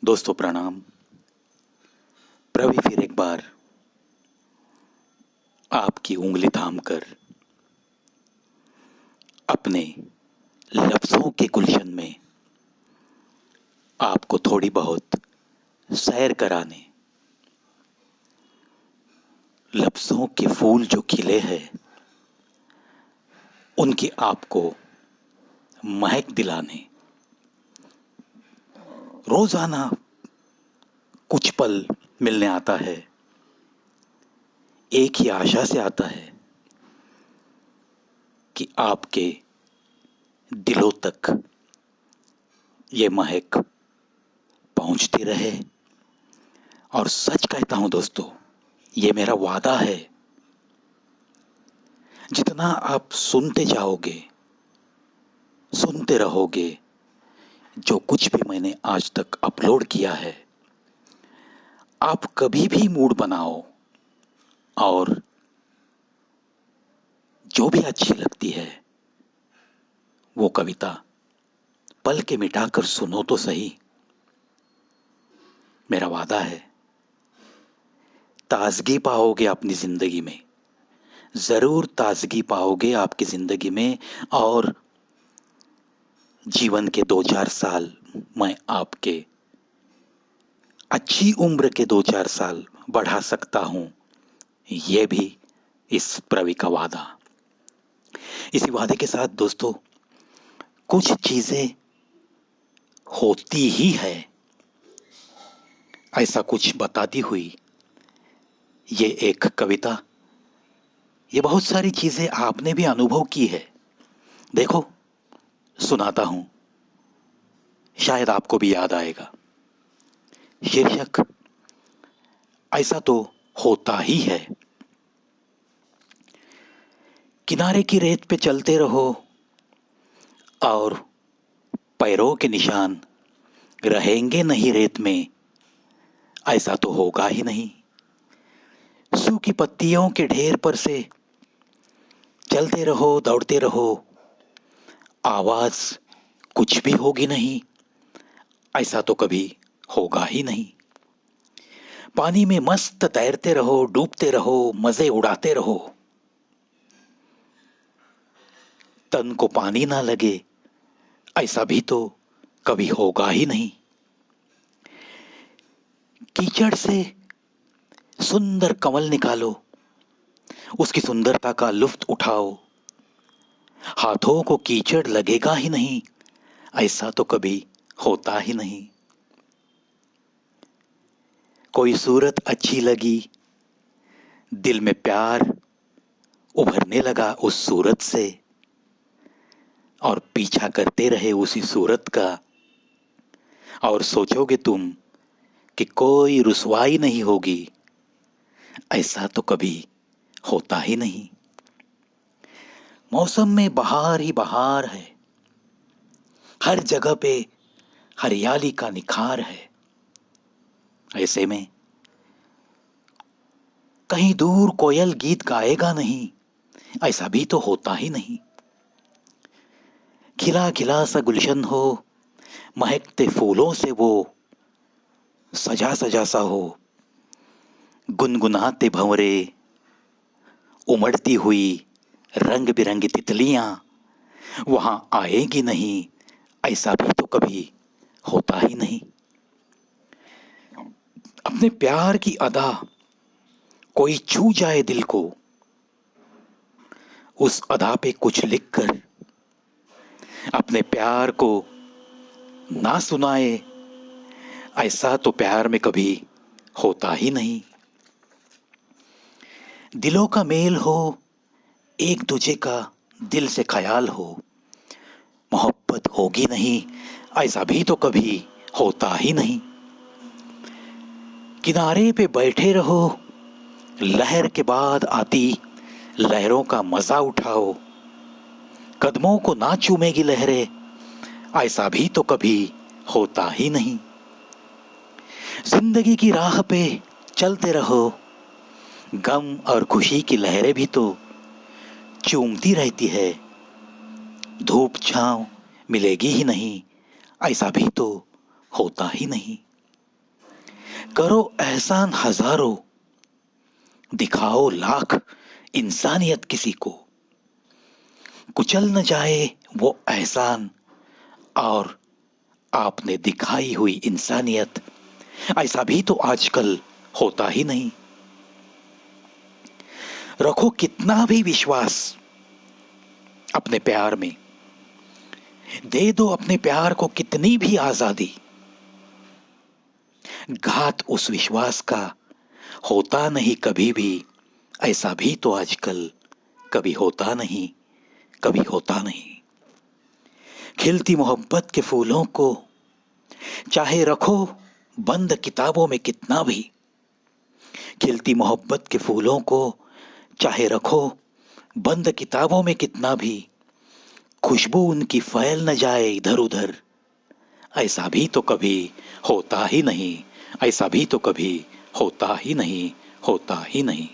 दोस्तों प्रणाम। प्रभु फिर एक बार आपकी उंगली थामकर अपने लफ्जों के गुलशन में आपको थोड़ी बहुत सैर कराने, लफ्जों के फूल जो खिले हैं उनकी आपको महक दिलाने, रोजाना कुछ पल मिलने आता है। एक ही आशा से आता है कि आपके दिलों तक ये महक पहुंचती रहे। और सच कहता हूं दोस्तों, ये मेरा वादा है, जितना आप सुनते जाओगे, सुनते रहोगे, जो कुछ भी मैंने आज तक अपलोड किया है, आप कभी भी मूड बनाओ और जो भी अच्छी लगती है वो कविता पल के मिटाकर सुनो तो सही। मेरा वादा है, ताजगी पाओगे अपनी जिंदगी में, जरूर ताजगी पाओगे आपकी जिंदगी में। और जीवन के 2-4 साल मैं आपके अच्छी उम्र के 2-4 साल बढ़ा सकता हूं, यह भी इस प्रवि का वादा। इसी वादे के साथ दोस्तों, कुछ चीजें होती ही है, ऐसा कुछ बताती हुई ये एक कविता। ये बहुत सारी चीजें आपने भी अनुभव की है। देखो, सुनाता हूं, शायद आपको भी याद आएगा। शीर्षक, ऐसा तो होता ही है। किनारे की रेत पे चलते रहो और पैरों के निशान रहेंगे नहीं रेत में, ऐसा तो होगा ही नहीं। सूखी पत्तियों के ढेर पर से चलते रहो, दौड़ते रहो, आवाज कुछ भी होगी नहीं, ऐसा तो कभी होगा ही नहीं। पानी में मस्त तैरते रहो, डूबते रहो, मजे उड़ाते रहो, तन को पानी ना लगे, ऐसा भी तो कभी होगा ही नहीं। कीचड़ से सुंदर कमल निकालो, उसकी सुंदरता का लुत्फ उठाओ, हाथों को कीचड़ लगेगा ही नहीं, ऐसा तो कभी होता ही नहीं। कोई सूरत अच्छी लगी, दिल में प्यार उभरने लगा उस सूरत से, और पीछा करते रहे उसी सूरत का, और सोचोगे तुम कि कोई रुसवाई नहीं होगी, ऐसा तो कभी होता ही नहीं। मौसम में बहार ही बहार है, हर जगह पे हरियाली का निखार है। ऐसे में कहीं दूर कोयल गीत गाएगा नहीं, ऐसा भी तो होता ही नहीं। खिला खिला सा गुलशन हो, महकते फूलों से वो सजा सजा सा हो, गुनगुनाते भंवरे, उमड़ती हुई रंग बिरंगी तितलियां वहां आएगी नहीं, ऐसा भी तो कभी होता ही नहीं। अपने प्यार की अदा कोई छू जाए दिल को, उस अदा पे कुछ लिखकर अपने प्यार को ना सुनाए, ऐसा तो प्यार में कभी होता ही नहीं। दिलों का मेल हो, एक दूजे का दिल से ख्याल हो, मोहब्बत होगी नहीं, ऐसा भी तो कभी होता ही नहीं। किनारे पे बैठे रहो, लहर के बाद आती लहरों का मजा उठाओ, कदमों को ना चूमेगी लहरें, ऐसा भी तो कभी होता ही नहीं। जिंदगी की राह पे चलते रहो, गम और खुशी की लहरें भी तो चूमती रहती है, धूप छांव मिलेगी ही नहीं, ऐसा भी तो होता ही नहीं। करो एहसान हजारों, दिखाओ लाख इंसानियत किसी को, कुचल न जाए वो एहसान और आपने दिखाई हुई इंसानियत, ऐसा भी तो आजकल होता ही नहीं। रखो कितना भी विश्वास अपने प्यार में, दे दो अपने प्यार को कितनी भी आजादी, घात उस विश्वास का होता नहीं कभी भी, ऐसा भी तो आजकल कभी होता नहीं, कभी होता नहीं। खिलती मोहब्बत के फूलों को चाहे रखो बंद किताबों में कितना भी, खिलती मोहब्बत के फूलों को चाहे रखो बंद किताबों में कितना भी, खुशबू उनकी फैल न जाए इधर उधर, ऐसा भी तो कभी होता ही नहीं, ऐसा भी तो कभी होता ही नहीं, होता ही नहीं।